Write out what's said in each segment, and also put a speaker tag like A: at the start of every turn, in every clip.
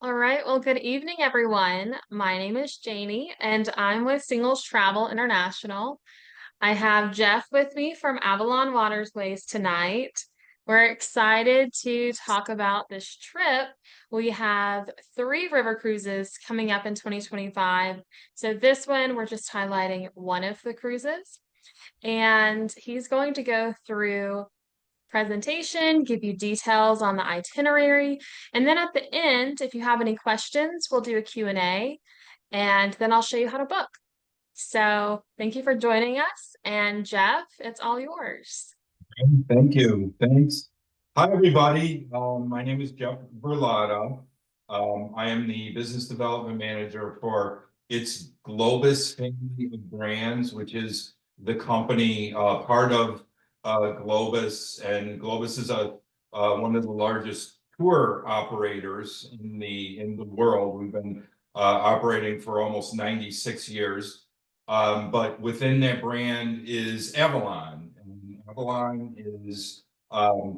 A: All right. Well, good evening, everyone. My name is Janie, and I'm with Singles Travel International. I have Jeff with me from Avalon Waterways tonight. We're excited to talk about this trip. We have three river cruises coming up in 2025. So this one, we're just highlighting one of the cruises, and he's going to go through presentation, give you details on the itinerary, and then at the end, if you have any questions, we'll do a Q&A, and then I'll show you how to book. So thank you for joining us, and Jeff, it's all yours.
B: Thank you. Thanks. Hi, everybody. My name is Jeff Verlotta. I am the business development manager for its Globus family of brands, which is the company part of Globus, and Globus is one of the largest tour operators in the world. We've been operating for almost 96 years. But within that brand is Avalon. And Avalon is,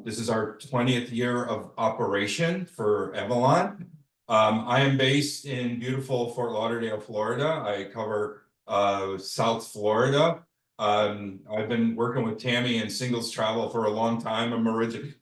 B: this is our 20th year of operation for Avalon. I am based in beautiful Fort Lauderdale, Florida. I cover South Florida. I've been working with Tammy and Singles Travel for a long time.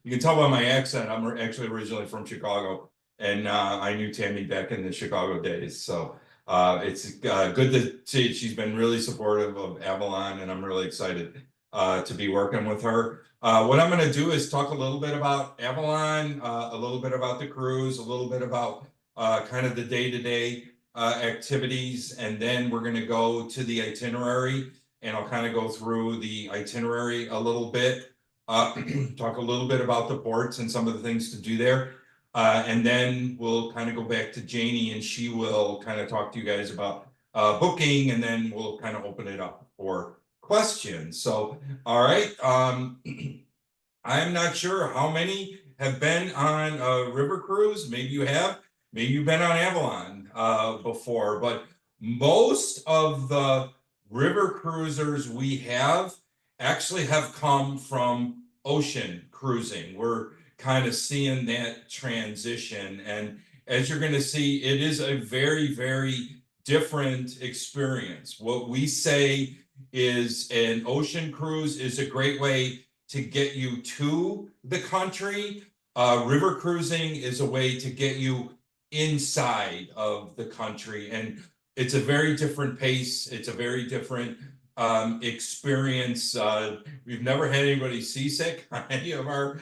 B: You can tell by my accent, I'm actually originally from Chicago. And I knew Tammy back in the Chicago days. So it's good to see she's been really supportive of Avalon, and I'm really excited to be working with her. What I'm going to do is talk a little bit about Avalon, a little bit about the cruise, a little bit about kind of the day-to-day activities, and then we're going to go to the itinerary, and I'll kind of go through the itinerary a little bit, talk a little bit about the ports and some of the things to do there. And then we'll kind of go back to Janie, and she will kind of talk to you guys about booking, and then we'll kind of open it up for questions. So, all right. I'm not sure how many have been on a river cruise. Maybe you have. Maybe you've been on Avalon before, but most of the river cruisers we have actually have come from ocean cruising. We're kind of seeing that transition, and as you're going to see, it is a very, very different experience. What we say is an ocean cruise is a great way to get you to the country. River cruising is a way to get you inside of the country, and it's a very different pace. It's a very different experience. We've never had anybody seasick on any of our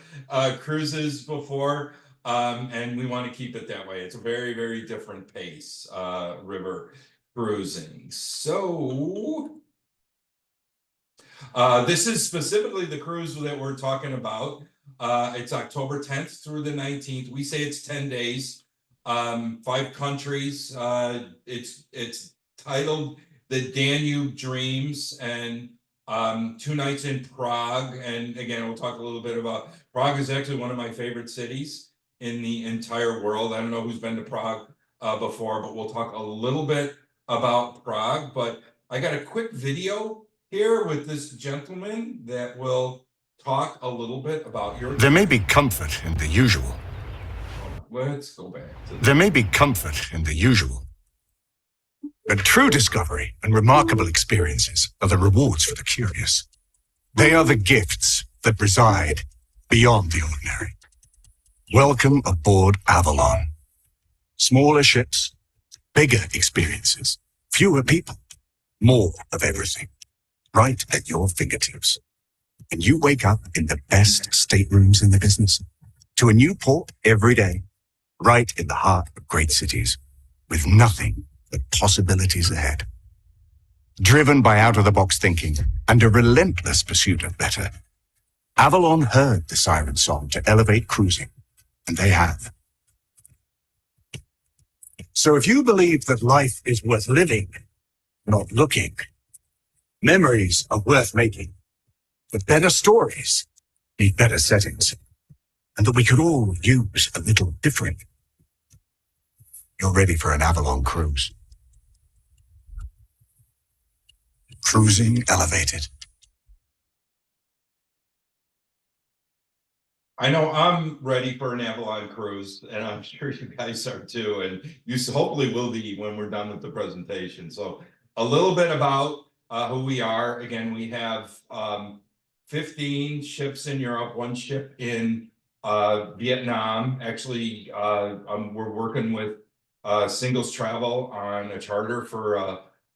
B: cruises before, and we want to keep it that way. It's a very, very different pace, river cruising. So this is specifically the cruise that we're talking about. It's October 10th through the 19th. We say it's 10 days, 5 countries. It's titled The Danube Dreams, and 2 nights in Prague. And again, we'll talk a little bit about Prague. Is actually one of my favorite cities in the entire world. I don't know who's been to Prague before, but we'll talk a little bit about Prague. But I got a quick video here with this gentleman that will talk a little bit about your...
C: There may be comfort in the usual.
B: Let's go back to
C: There may be comfort in the usual. But true discovery and remarkable experiences are the rewards for the curious. They are the gifts that reside beyond the ordinary. Welcome aboard Avalon. Smaller ships, bigger experiences, fewer people, more of everything, right at your fingertips. And you wake up in the best staterooms in the business, to a new port every day, right in the heart of great cities, with nothing but possibilities ahead. Driven by out-of-the-box thinking and a relentless pursuit of better, Avalon heard the siren song to elevate cruising, and they have. So if you believe that life is worth living, not looking, memories are worth making, but better stories need better settings, and that we could all use a little different, you're ready for an Avalon cruise. Cruising elevated.
B: I know I'm ready for an Avalon cruise, and I'm sure you guys are too, and you hopefully will be when we're done with the presentation. So a little bit about who we are. Again, we have 15 ships in Europe, one ship in Vietnam. Actually, we're working with Singles Travel on a charter for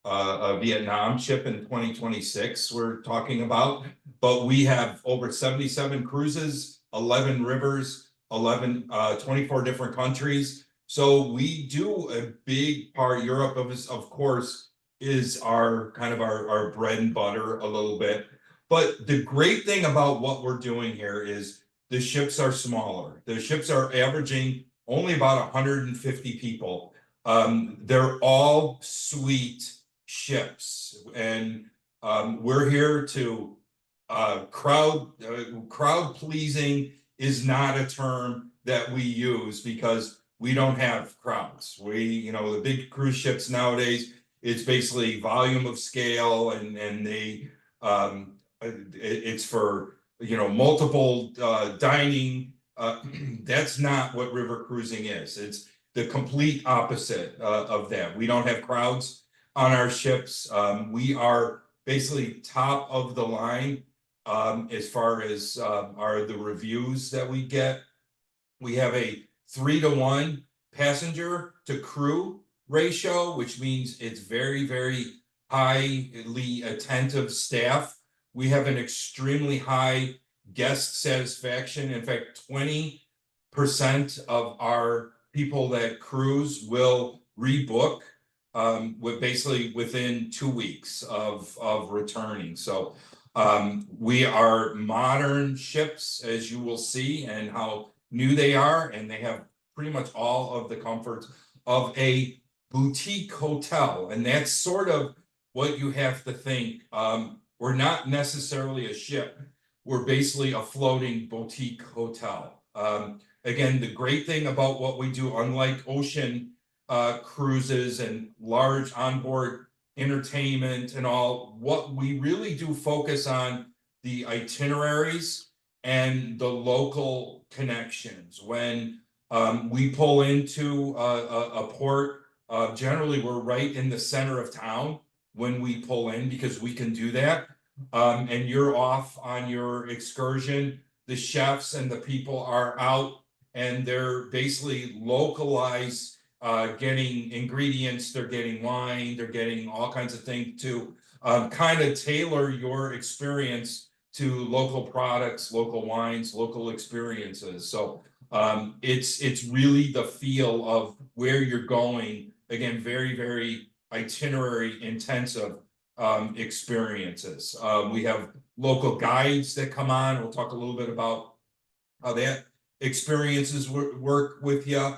B: a Vietnam ship in 2026 we're talking about. But we have over 77 cruises, 11 rivers, 24 different countries. So we do a big part. Europe, of course, is our kind of our bread and butter a little bit. But the great thing about what we're doing here is the ships are smaller. The ships are averaging only about 150 people. They're all suite ships, and we're here to crowd pleasing is not a term that we use because we don't have crowds. The big cruise ships nowadays, it's basically volume of scale, and they it's for multiple dining. That's not what river cruising is. It's the complete opposite of that. We don't have crowds on our ships. We are basically top of the line as far as are the reviews that we get. We have a 3-to-1 passenger to crew ratio, which means it's very, very highly attentive staff. We have an extremely high guest satisfaction. In fact, 20% of our people that cruise will rebook basically within 2 weeks of returning. So we are modern ships, as you will see, and how new they are, and they have pretty much all of the comforts of a boutique hotel, and that's sort of what you have to think. We're not necessarily a ship. We're basically a floating boutique hotel. Again, the great thing about what we do, unlike ocean cruises and large onboard entertainment and all, what we really do focus on the itineraries and the local connections. When we pull into a port, generally we're right in the center of town when we pull in because we can do that. And you're off on your excursion. The chefs and the people are out, and they're basically localized, getting ingredients, they're getting wine, they're getting all kinds of things to kind of tailor your experience to local products, local wines, local experiences. So it's really the feel of where you're going. Again, very, very itinerary intensive experiences. We have local guides that come on. We'll talk a little bit about how that experiences work with you.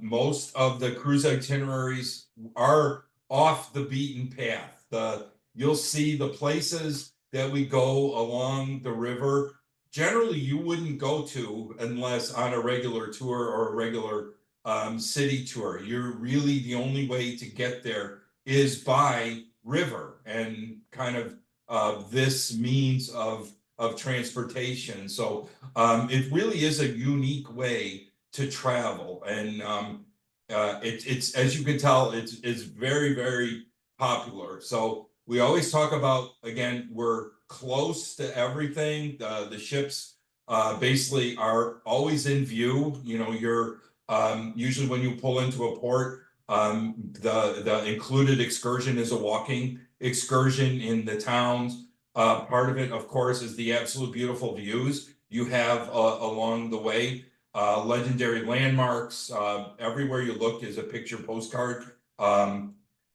B: Most of the cruise itineraries are off the beaten path. You'll see the places that we go along the river. Generally, you wouldn't go to unless on a regular tour or a regular city tour. You're really, the only way to get there is by river and kind of this means of transportation. So it really is a unique way to travel, and it's as you can tell, it's very, very popular. So we always talk about, again, we're close to everything. The ships basically are always in view. You're usually when you pull into a port, the included excursion is a walking excursion in the towns. Part of it, of course, is the absolute beautiful views you have along the way. Legendary landmarks. Everywhere you look is a picture postcard.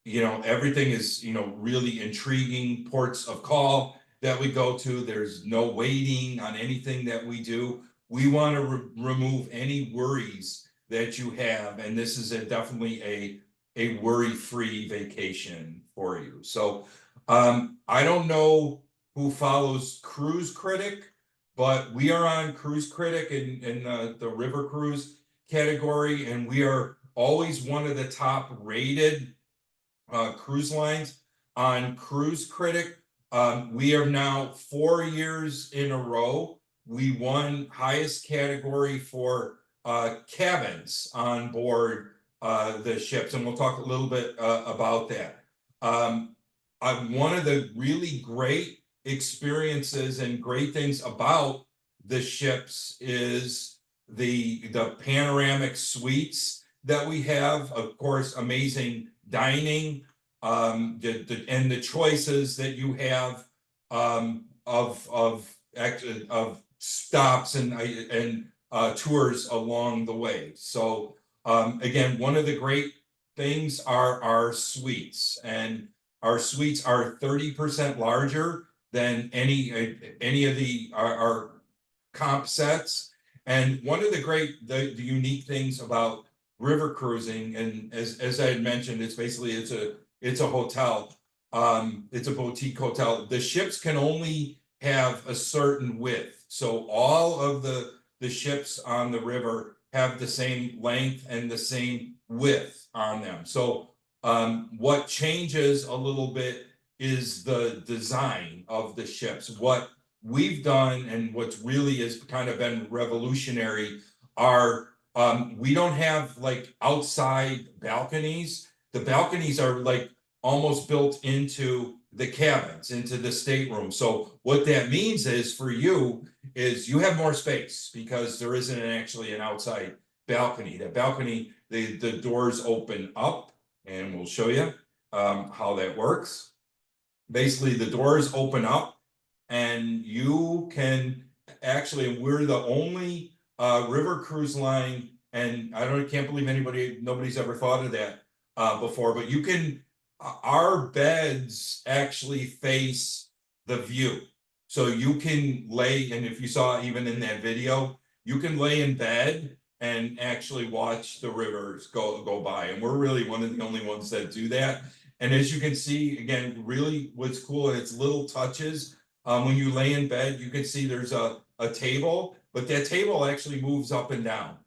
B: Everything is, really intriguing. Ports of call that we go to. There's no waiting on anything that we do. We want to remove any worries that you have, and this is definitely a worry-free vacation for you. So I don't know who follows Cruise Critic, but we are on Cruise Critic in the river cruise category, and we are always one of the top rated cruise lines on Cruise Critic. We are now 4 years in a row we won highest category for cabins on board the ships, and we'll talk a little bit about that. One of the really great experiences and great things about the ships is the panoramic suites that we have. Of course, amazing dining, and the choices that you have of stops and tours along the way. So again, one of the great things are our suites, and our suites are 30% larger than any of our comp sets. And one of the unique things about river cruising, and as I had mentioned, it's basically it's a hotel. It's a boutique hotel. The ships can only have a certain width, so all of the ships on the river have the same length and the same width on them. So what changes a little bit is the design of the ships. What we've done, and what's really has kind of been revolutionary, are we don't have like outside balconies. The balconies are like almost built into the cabins, into the stateroom. So what that means is for you is you have more space because there isn't actually an outside balcony. That balcony, the doors open up, and we'll show you how that works. Basically, the doors open up, and you can actually, we're the only river cruise line, and can't believe nobody's ever thought of that before, but you can, our beds actually face the view. So you can lay, and if you saw even in that video, you can lay in bed and actually watch the rivers go by. And we're really one of the only ones that do that. And as you can see, again, really what's cool, and it's little touches. When you lay in bed, you can see there's a table, but that table actually moves up and down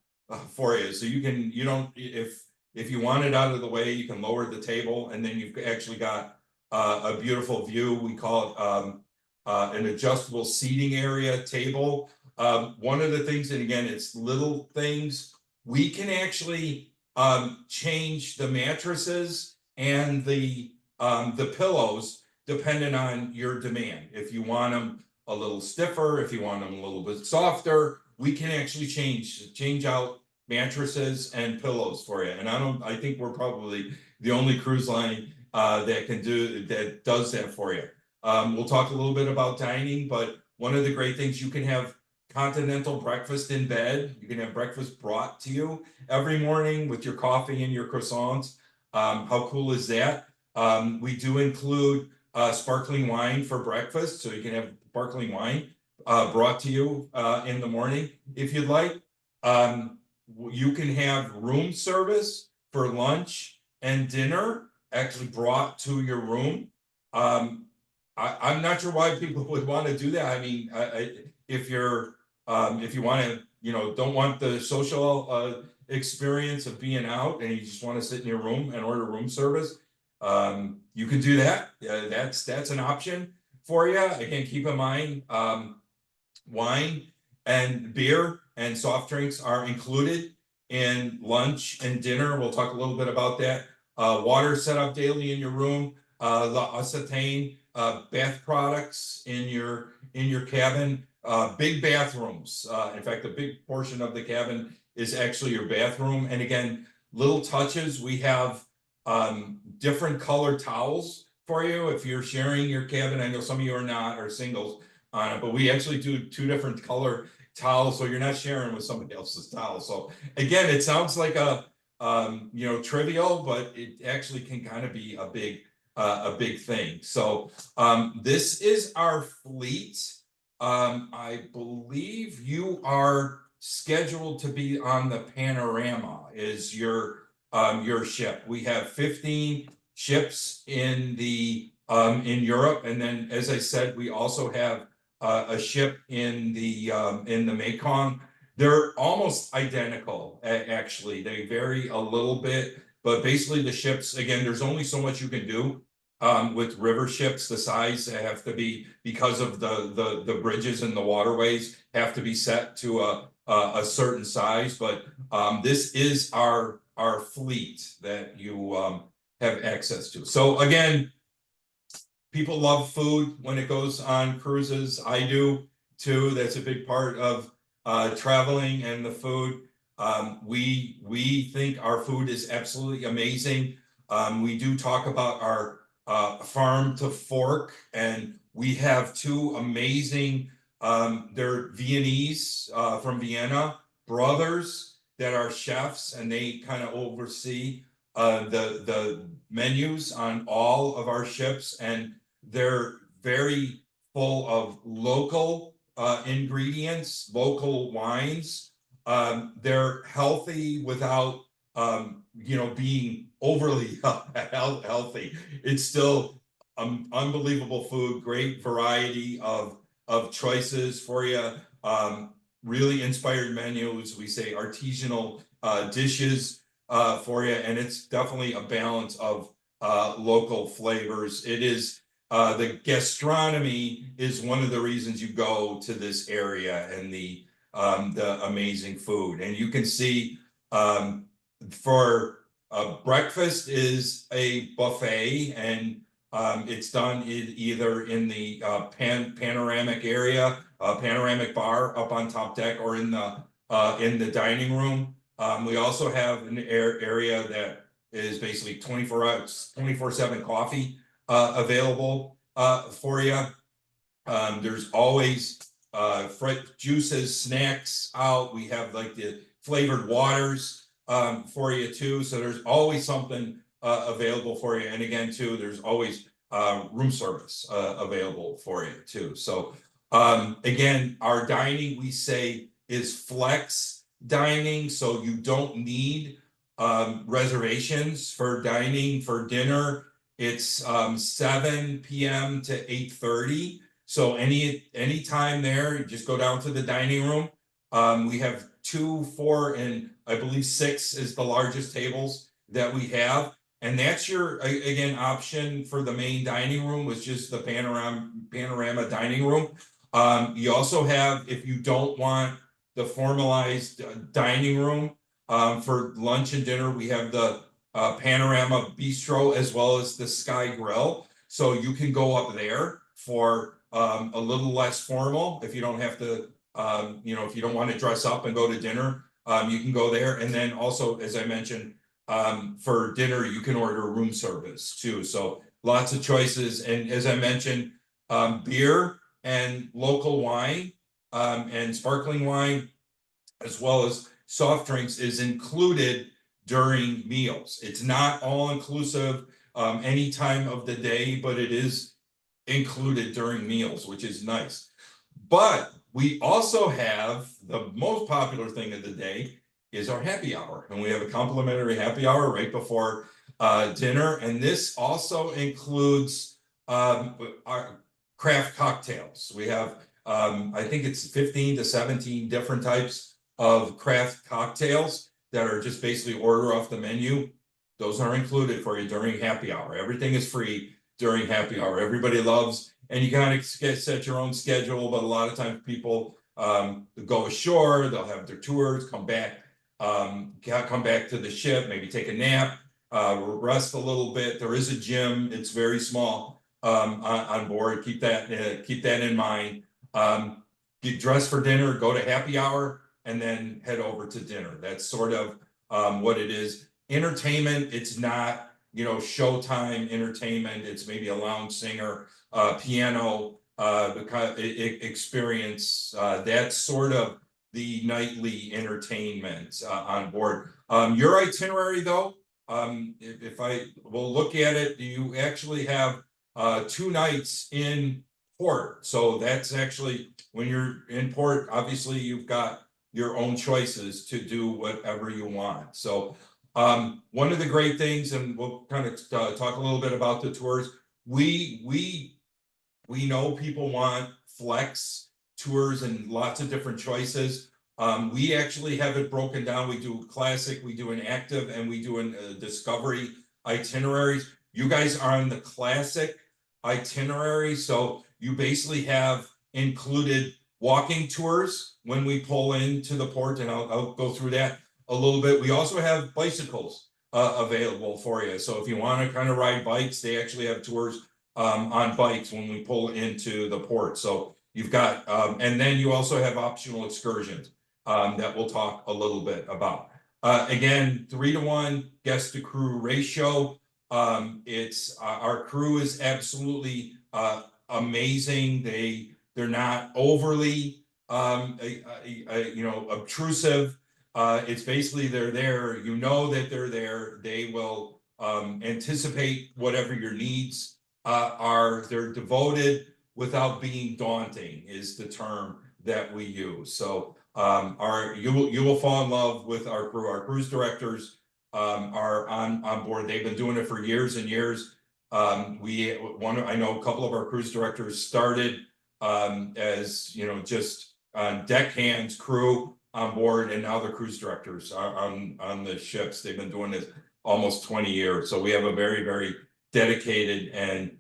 B: for you. So you don't, if you want it out of the way, you can lower the table, and then you've actually got a beautiful view. We call it an adjustable seating area table. One of the things, and again, it's little things, we can actually change the mattresses and the pillows depending on your demand. If you want them a little stiffer, if you want them a little bit softer, we can actually change out mattresses and pillows for you. And I think we're probably the only cruise line that does that for you. We'll talk a little bit about dining, but one of the great things, you can have continental breakfast in bed. You can have breakfast brought to you every morning with your coffee and your croissants. How cool is that? We do include sparkling wine for breakfast, so you can have sparkling wine brought to you in the morning if you'd like. You can have room service for lunch and dinner actually brought to your room. I'm not sure why people would want to do that. I mean, if you want to, don't want the social experience of being out and you just want to sit in your room and order room service, you can do that. That's an option for you. Again, keep in mind, wine and beer and soft drinks are included in lunch and dinner. We'll talk a little bit about that. Water set up daily in your room. The acetane bath products in your cabin. Big bathrooms. In fact, a big portion of the cabin is actually your bathroom. And again, little touches. We have different color towels for you if you're sharing your cabin. I know some of you are not, or singles on it, but we actually do 2 different color towels, so you're not sharing with somebody else's towel. So again, it sounds like a trivial, but it actually can kind of be a big thing. So this is our fleet. I believe you are scheduled to be on the Panorama is your ship. We have 15 ships in Europe, and then, as I said, we also have a ship in the Mekong. They're almost identical, actually. They vary a little bit, but basically the ships, again, there's only so much you can do with river ships. The size have to be, because of the bridges and the waterways, have to be set to a certain size. But this is our fleet that you have access to. So again, people love food when it goes on cruises. I do too. That's a big part of traveling, and the food. We think our food is absolutely amazing. We do talk about our farm to fork, and we have two amazing, they're Viennese from Vienna brothers that are chefs, and they kind of oversee the menus on all of our ships, and they're very full of local ingredients, local wines. They're healthy without being overly healthy. It's still unbelievable food, great variety of choices for you. Really inspired menus. We say artisanal dishes for you, and it's definitely a balance of local flavors. It is the gastronomy is one of the reasons you go to this area, and the amazing food. And you can see for breakfast is a buffet, and it's done either in the panoramic area, panoramic bar up on top deck, or in the dining room. We also have an area that is basically 24/7 coffee available for you. There's always fresh juices, snacks out. We have like the flavored waters for you too. So there's always something available for you. And again, too, there's always room service available for you too. So again, our dining, we say, is flex dining. So you don't need reservations for dining. For dinner, it's 7 p.m. to 8:30. So any time there, you just go down to the dining room. We have 2, 4, and I believe 6 is the largest tables that we have. And that's your, again, option for the main dining room, was just the panorama dining room. You also have, if you don't want the formalized dining room, for lunch and dinner, we have the panorama bistro as well as the Sky Grill. So you can go up there for a little less formal. If you don't have to, if you don't want to dress up and go to dinner, you can go there. And then also, as I mentioned, for dinner, you can order room service too. So lots of choices. And as I mentioned, beer and local wine and sparkling wine, as well as soft drinks, is included during meals. It's not all inclusive any time of the day, but it is included during meals, which is nice. But we also have the most popular thing of the day is our happy hour, and we have a complimentary happy hour right before dinner. And this also includes our craft cocktails. We have I think it's 15 to 17 different types of craft cocktails that are just basically order off the menu. Those are included for you during happy hour. Everything is free during happy hour. Everybody loves, and you kind of set your own schedule, but a lot of times people go ashore, they'll have their tours, come back to the ship, maybe take a nap, rest a little bit. There is a gym, it's very small on board. Keep that in mind. Get dressed for dinner, go to happy hour, and then head over to dinner. That's sort of what it is. Entertainment, it's not showtime entertainment. It's maybe a lounge singer, piano experience. That's sort of the nightly entertainment on board. Your itinerary, though, if I will look at it, you actually have 2 nights in port. So that's actually, when you're in port, obviously you've got your own choices to do whatever you want. So one of the great things, and we'll kind of talk a little bit about the tours. We know people want flex tours and lots of different choices. We actually have it broken down. We do classic, we do an active, and we do a discovery itineraries. You guys are on the classic itinerary, so you basically have included walking tours when we pull into the port, and I'll go through that a little bit. We also have bicycles available for you. So if you want to kind of ride bikes, they actually have tours on bikes when we pull into the port. So you've got, and then you also have optional excursions that we'll talk a little bit about. Again, 3-to-1 guest to crew ratio. It's our crew is absolutely amazing. They're not overly obtrusive. It's basically they're there, you know that they're there. They will anticipate whatever your needs are. They're devoted without being daunting is the term that we use. So you will fall in love with our crew. Our cruise directors are on board. They've been doing it for years and years. I know a couple of our cruise directors started as just deckhands, crew on board, and now they're cruise directors on the ships. They've been doing this almost 20 years. So we have a very, very dedicated and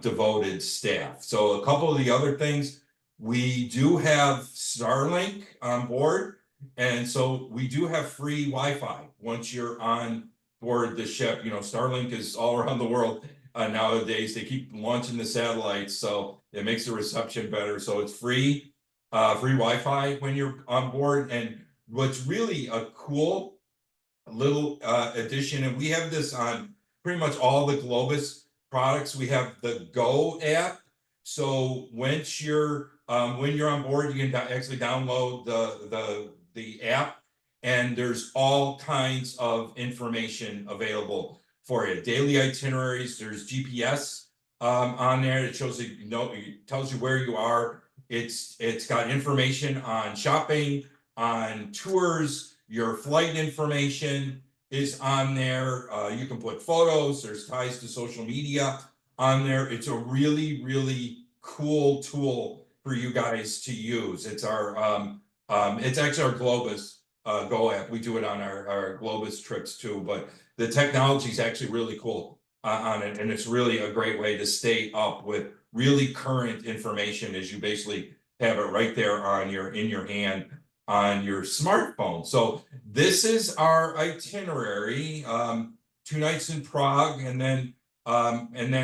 B: devoted staff. So a couple of the other things, we do have Starlink on board, and so we do have free Wi-Fi once you're on board the ship. Starlink is all around the world nowadays. They keep launching the satellites, so it makes the reception better. So it's free Wi-Fi when you're on board. And what's really a cool little addition, and we have this on pretty much all the Globus products, we have the Go app. So once you're when you're on board, you can actually download the app, and there's all kinds of information available for you. Daily itineraries, there's GPS on there. It shows it tells you where you are. It's got information on shopping, on tours, your flight information is on there. You can put photos, there's ties to social media on there. It's a really, really cool tool for you guys to use. It's it's actually our Globus Go app. We do it on our Globus trips too, but the technology is actually really cool on it, and it's really a great way to stay up with really current information, as you basically have it right there in your hand on your smartphone. So this is our itinerary. 2 nights in Prague, and then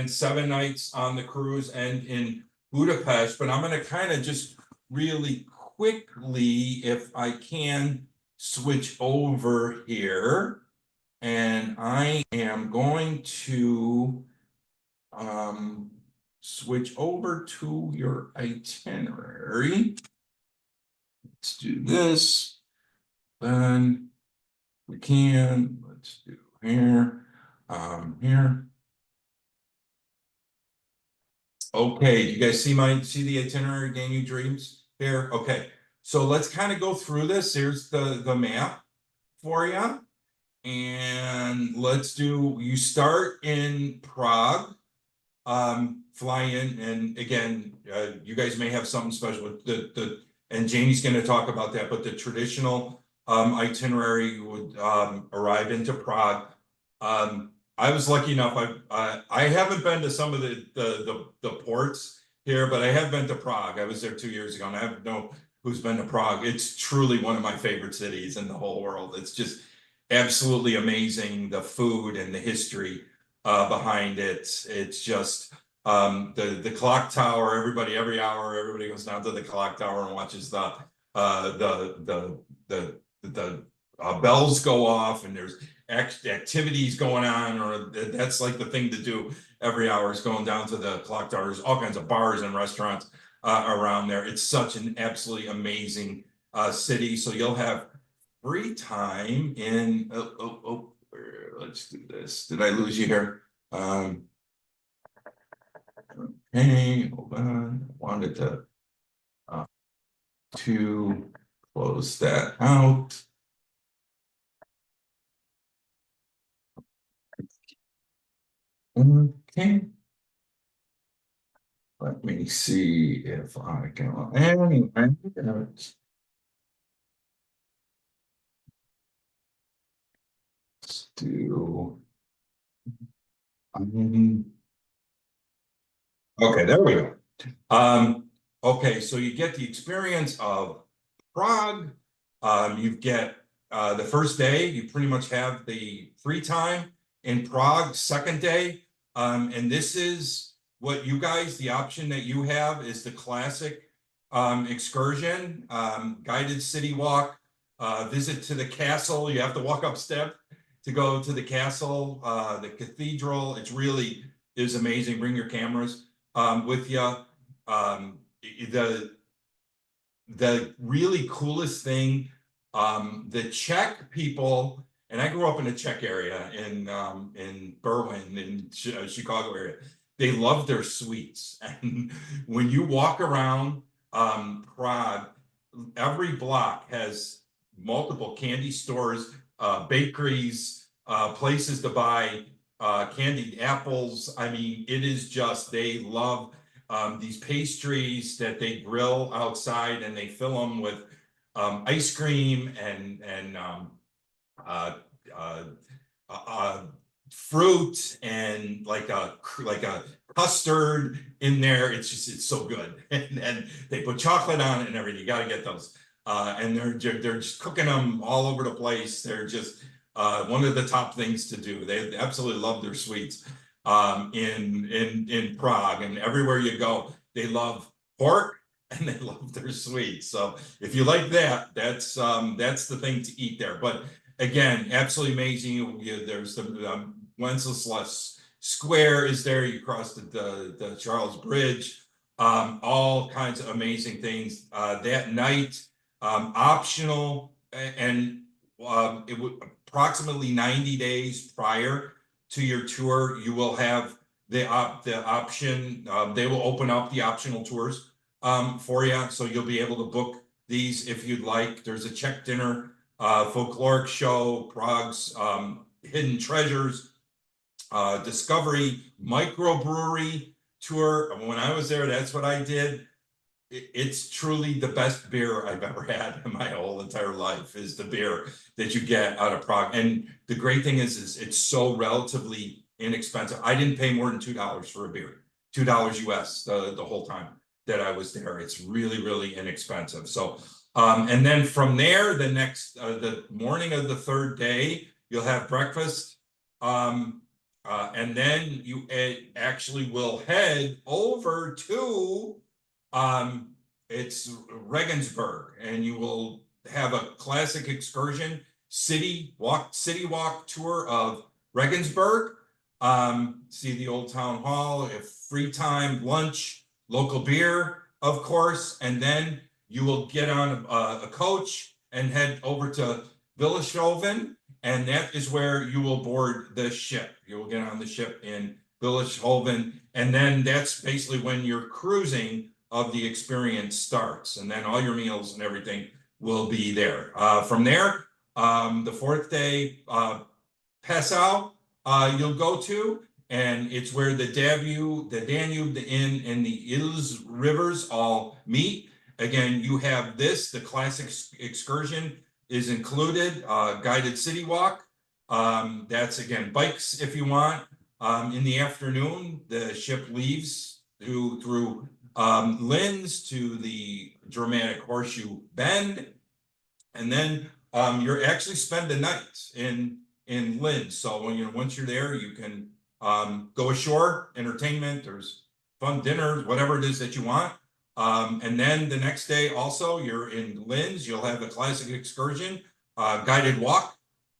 B: 7 nights on the cruise and in Budapest. But I'm going to kind of just really quickly, if I can, switch over here, and I am going to switch over to your itinerary. Let's do this. Then we can, let's do here, here. Okay, you guys see the itinerary, Gain You Dreams here? Okay, so let's kind of go through this. Here's the map for you. And you start in Prague, fly in, and again, you guys may have something special with and Janie's going to talk about that, but the traditional itinerary would arrive into Prague. I was lucky enough. I haven't been to some of the ports here, but I have been to Prague. I was there 2 years ago, and I have no who's been to Prague. It's truly one of my favorite cities in the whole world. It's just absolutely amazing, the food and the history behind it. It's just the clock tower. Every hour, everybody goes down to the clock tower and watches the bells go off, and there's activities going on, or that's like the thing to do every hour is going down to the clock tower. There's all kinds of bars and restaurants around there. It's such an absolutely amazing city. So you'll have free time in let's do this. Did I lose you here? Okay, hold on. I wanted to close that out. Okay. Let me see if I can. Anyway, let's do. Okay, there we go. Okay, so you get the experience of Prague. You get the first day, you pretty much have the free time in Prague. Second day, and this is what you guys, the option that you have is the classic excursion, guided city walk, visit to the castle. You have to walk up step to go to the castle, the cathedral. It's really is amazing. Bring your cameras with you. The really coolest thing, the Czech people, and I grew up in the Czech area in Berwyn, in Chicago area. They love their sweets, and when you walk around Prague, every block has multiple candy stores, bakeries, places to buy candied apples. I mean, it is just, they love these pastries that they grill outside, and they fill them with ice cream and fruit and like a custard in there. It's just, it's so good. And they put chocolate on it and everything. You got to get those. And they're just cooking them all over the place. They're just one of the top things to do. They absolutely love their sweets in Prague, and everywhere you go, they love pork and they love their sweets. So if you like that, that's the thing to eat there. But again, absolutely amazing. There's the Wenceslas Square is there. You cross the Charles Bridge. All kinds of amazing things that night. Optional, and it would approximately 90 days prior to your tour, you will have the option. They will open up the optional tours for you, so you'll be able to book these if you'd like. There's a Czech dinner, folkloric show, Prague's hidden treasures, discovery microbrewery tour. When I was there, that's what I did. It's truly the best beer I've ever had in my whole entire life, is the beer that you get out of Prague. And the great thing is it's so relatively inexpensive. I didn't pay more than $2 for a beer, $2 US the whole time that I was there. It's really, really inexpensive. So, and then from there, the morning of the third day, you'll have breakfast. And then you actually will head over to it's Regensburg, and you will have a classic excursion, city walk tour of Regensburg. See the old town hall, if free time, lunch, local beer, of course, and then you will get on a coach and head over to Villishoven, and that is where you will board the ship. You will get on the ship in Villishoven, and then that's basically when your cruising of the experience starts, and then all your meals and everything will be there. From there, the fourth day, Passau, you'll go to, and it's where the Danube, the Inn, and the Ilz rivers all meet. Again, you have the classic excursion is included, guided city walk. That's again bikes if you want. In the afternoon, the ship leaves through Linz to the dramatic Horseshoe Bend, and then you're actually spend the night in Linz. So once you're there, you can go ashore, entertainment, there's fun dinners, whatever it is that you want. And then the next day also, you're in Linz. You'll have a classic excursion, guided walk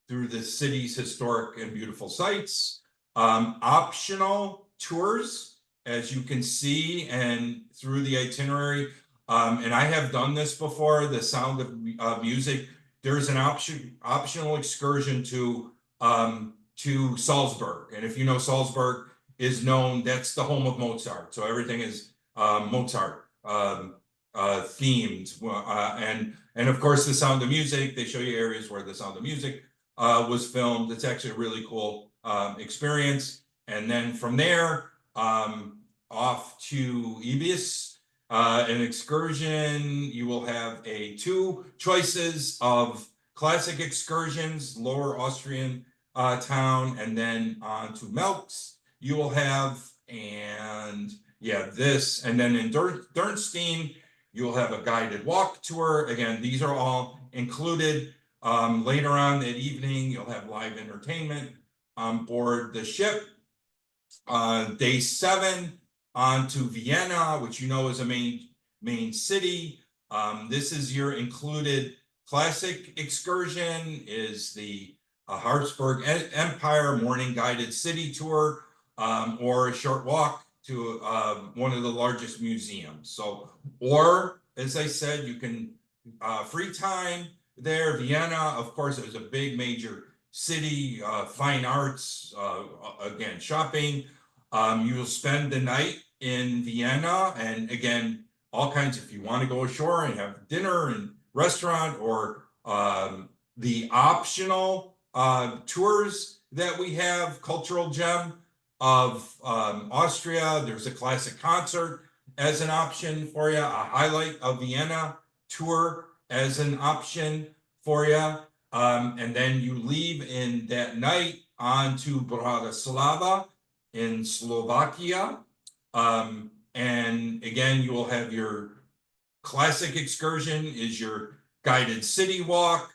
B: through the city's historic and beautiful sites, optional tours, as you can see, and through the itinerary. And I have done this before, the Sound of Music. There's an optional excursion to Salzburg. And if you know, Salzburg is known, that's the home of Mozart. So everything is Mozart themed. And of course, the Sound of Music, they show you areas where the Sound of Music was filmed. It's actually a really cool experience. And then from there, off to Ibis, an excursion. You will have two choices of classic excursions, Lower Austrian town, and then on to Melks. you will have, and yeah, this, and then in Dernstein, you'll have a guided walk tour. Again, these are all included. Later on that evening, you'll have live entertainment on board the ship. Day 7 on to Vienna, which you know is a main city. This is your included classic excursion, is the Habsburg Empire morning guided city tour, or a short walk to one of the largest museums. So, or as I said, you can free time there. Vienna, of course, it was a big major city, fine arts, again, shopping. You will spend the night in Vienna, and again, all kinds, if you want to go ashore and have dinner and restaurant, or the optional tours that we have, cultural gem of Austria. There's a classic concert as an option for you, a highlight of Vienna tour as an option for you. And then you leave in that night on to Bratislava in Slovakia. And again, you will have your classic excursion is your guided city walk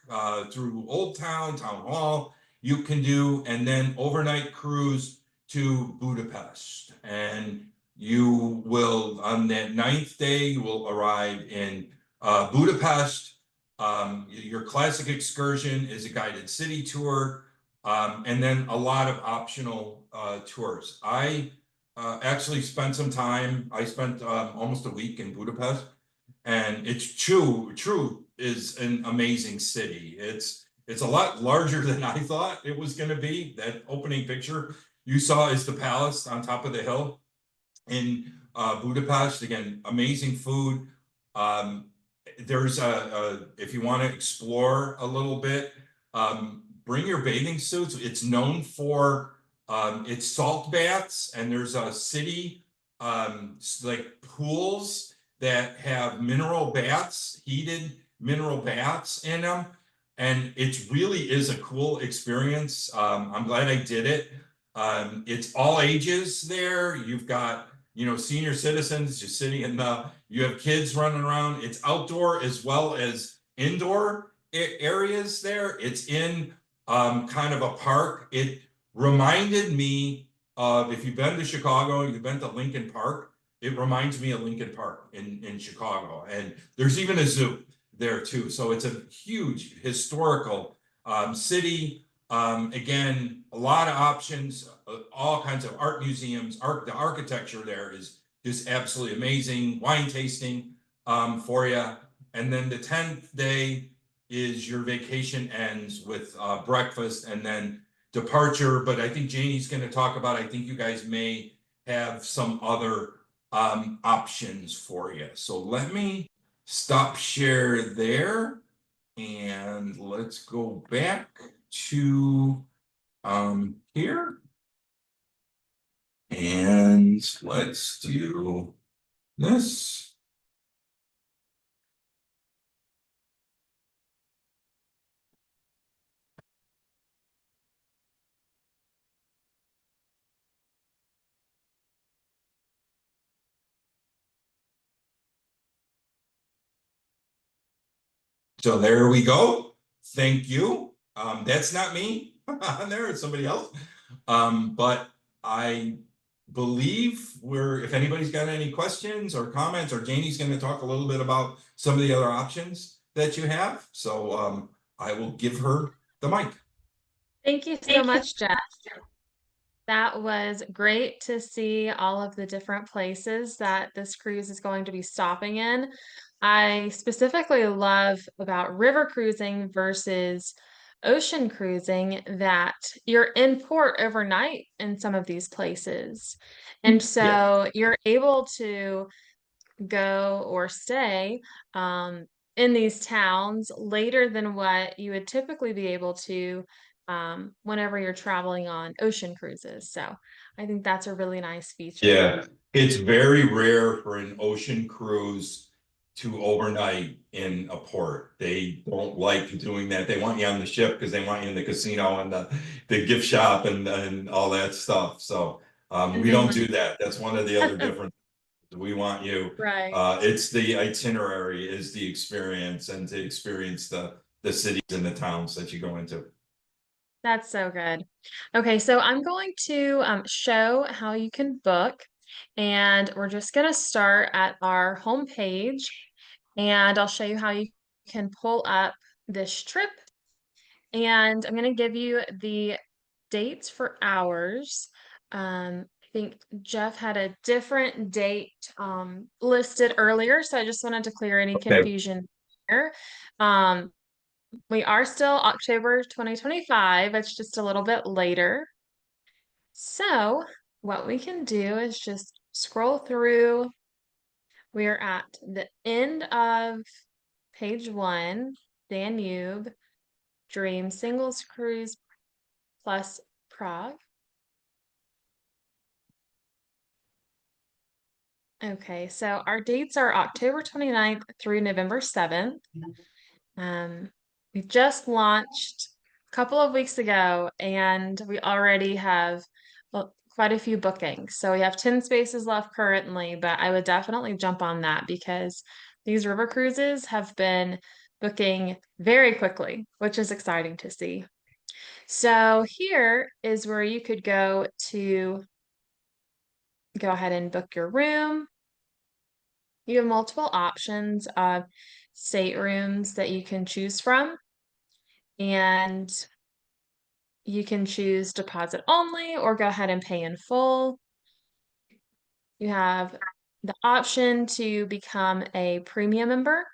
B: through Old Town, Town Hall, you can do, and then overnight cruise to Budapest. And you will, on that 9th day, you will arrive in Budapest. Your classic excursion is a guided city tour, and then a lot of optional tours. I actually spent some time, I spent almost a week in Budapest, and it's true is an amazing city. It's a lot larger than I thought it was going to be. That opening picture you saw is the palace on top of the hill in Budapest. Again, amazing food. There's if you want to explore a little bit, bring your bathing suits. It's known for its salt baths, and there's a city like pools that have mineral baths, heated mineral baths in them. And it really is a cool experience. I'm glad I did it. It's all ages there. You've got, senior citizens just sitting in you have kids running around. It's outdoor as well as indoor areas there. It's in kind of a park. It reminded me of, if you've been to Chicago, you've been to Lincoln Park, it reminds me of Lincoln Park in Chicago. And there's even a zoo there too. So it's a huge historical city. Again, a lot of options, all kinds of art museums. The architecture there is just absolutely amazing. Wine tasting for you. And then the 10th day is your vacation ends with breakfast and then departure. But I think Janie's going to talk about, I think you guys may have some other options for you. So let me stop share there, and let's go back to here, and let's do this. So there we go. Thank you. That's not me on there, it's somebody else. But I believe if anybody's got any questions or comments, or Janie's going to talk a little bit about some of the other options that you have. So I will give her the mic.
A: Thank you so much, Jeff. That was great to see all of the different places that this cruise is going to be stopping in. I specifically love about river cruising versus ocean cruising that you're in port overnight in some of these places. And so you're able to go or stay in these towns later than what you would typically be able to whenever you're traveling on ocean cruises. So I think that's a really nice feature.
B: Yeah, it's very rare for an ocean cruise to overnight in a port. They don't like doing that. They want you on the ship because they want you in the casino and the gift shop and all that stuff. So We don't do that. That's one of the other differences. We want you,
A: Right.
B: it's the itinerary is the experience, and to experience the cities and the towns that you go into.
A: That's so good. Okay, so I'm going to show how you can book, and we're just going to start at our home page, and I'll show you how you can pull up this trip. And I'm going to give you the dates for hours. I think Jeff had a different date listed earlier, so I just wanted to clear any
B: Okay.
A: confusion here. Um, we are still October 2025. It's just a little bit later. So what we can do is just scroll through. We are at the end of page 1, Danube, Dream Singles Cruise plus Prague. Okay, so our dates are October 29th through November 7th. We just launched a couple of weeks ago, and we already have quite a few bookings. So we have 10 spaces left currently, but I would definitely jump on that because these river cruises have been booking very quickly, which is exciting to see. So here is where you could go ahead and book your room. You have multiple options of staterooms that you can choose from, and you can choose deposit only or go ahead and pay in full. You have the option to become a premium member.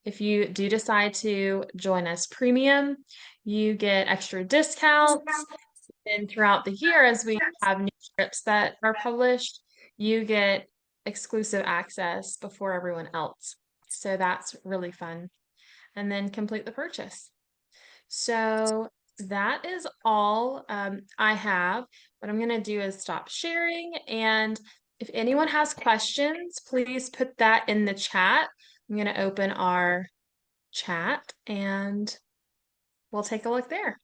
A: If you do decide to join us premium, you get extra discounts. And throughout the year, as we have new trips that are published, you get exclusive access before everyone else. So that's really fun. And then complete the purchase. So that is all I have. What I'm going to do is stop sharing. And if anyone has questions, please put that in the chat. I'm going to open our chat and we'll take a look there.